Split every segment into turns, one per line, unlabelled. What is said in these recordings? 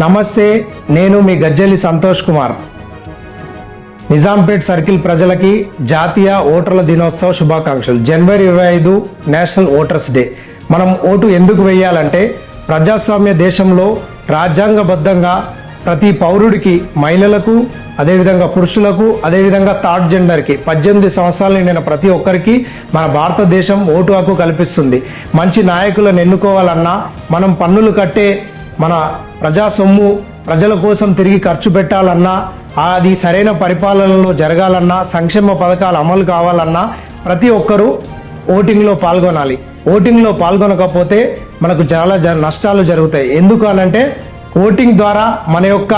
నమస్తే, నేను మీ గజ్జెలి సంతోష్ కుమార్. నిజాంపేట్ సర్కిల్ ప్రజలకి జాతీయ ఓటర్ల దినోత్సవ శుభాకాంక్షలు. జనవరి 25 నేషనల్ ఓటర్స్ డే. మనం ఓటు ఎందుకు వేయాలంటే, ప్రజాస్వామ్య దేశంలో రాజ్యాంగబద్ధంగా ప్రతి పౌరుడికి, మహిళలకు, అదేవిధంగా పురుషులకు, అదేవిధంగా థర్డ్ జెండర్కి 18 సంవత్సరాలు నిండిన ప్రతి ఒక్కరికి మన భారతదేశం ఓటు హక్కు కల్పిస్తుంది. మంచి నాయకులను ఎన్నుకోవాలన్నా, మనం పన్నులు కట్టే మన ప్రజా సొమ్ము ప్రజల కోసం తిరిగి ఖర్చు పెట్టాలన్నా, అది సరైన పరిపాలనలో జరగాలన్నా, సంక్షేమ పథకాలు అమలు కావాలన్నా ప్రతి ఒక్కరూ ఓటింగ్లో పాల్గొనాలి. ఓటింగ్లో పాల్గొనకపోతే మనకు చాలా నష్టాలు జరుగుతాయి. ఎందుకు అనంటే, ఓటింగ్ ద్వారా మన యొక్క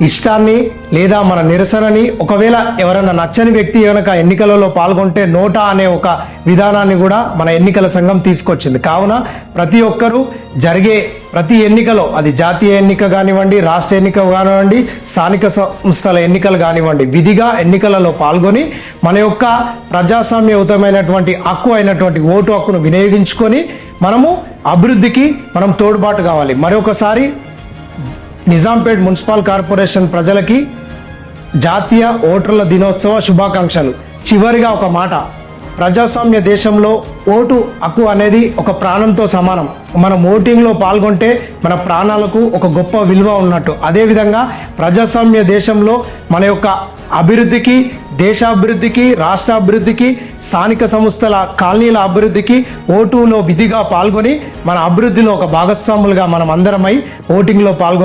ఇష్టాన్ని లేదా మన నిరసనని, ఒకవేళ ఎవరైనా నచ్చని వ్యక్తి కనుక ఎన్నికలలో పాల్గొంటే నోటా అనే ఒక విధానాన్ని కూడా మన ఎన్నికల సంఘం తీసుకొచ్చింది. కావున ప్రతి ఒక్కరూ జరిగే ప్రతి ఎన్నికలో, అది జాతీయ ఎన్నిక కానివ్వండి, రాష్ట్ర ఎన్నిక కానివ్వండి, స్థానిక సంస్థల ఎన్నికలు కానివ్వండి, విధిగా ఎన్నికలలో పాల్గొని మన యొక్క ప్రజాస్వామ్యయుతమైనటువంటి హక్కు అయినటువంటి ఓటు హక్కును వినియోగించుకొని మనము అభివృద్ధికి మనం తోడ్పాటు కావాలి. మరొకసారి నిజాంపేట్ మున్సిపల్ కార్పొరేషన్ ప్రజలకి జాతీయ ఓటర్ల దినోత్సవ శుభాకాంక్షలు. చివరిగా ఒక మాట, ప్రజాస్వామ్య దేశంలో ఓటు హక్కు అనేది ఒక ప్రాణంతో సమానం. మనం ఓటింగ్లో పాల్గొంటే మన ప్రాణాలకు ఒక గొప్ప విలువ ఉన్నట్టు. అదేవిధంగా ప్రజాస్వామ్య దేశంలో మన యొక్క అభివృద్ధికి, దేశాభివృద్ధికి, రాష్ట్ర అభివృద్ధికి, స్థానిక సంస్థల కాలనీల అభివృద్ధికి ఓటులో విధిగా పాల్గొని మన అభివృద్ధిలో ఒక భాగస్వాములుగా మనం అందరమై ఓటింగ్లో పాల్గొని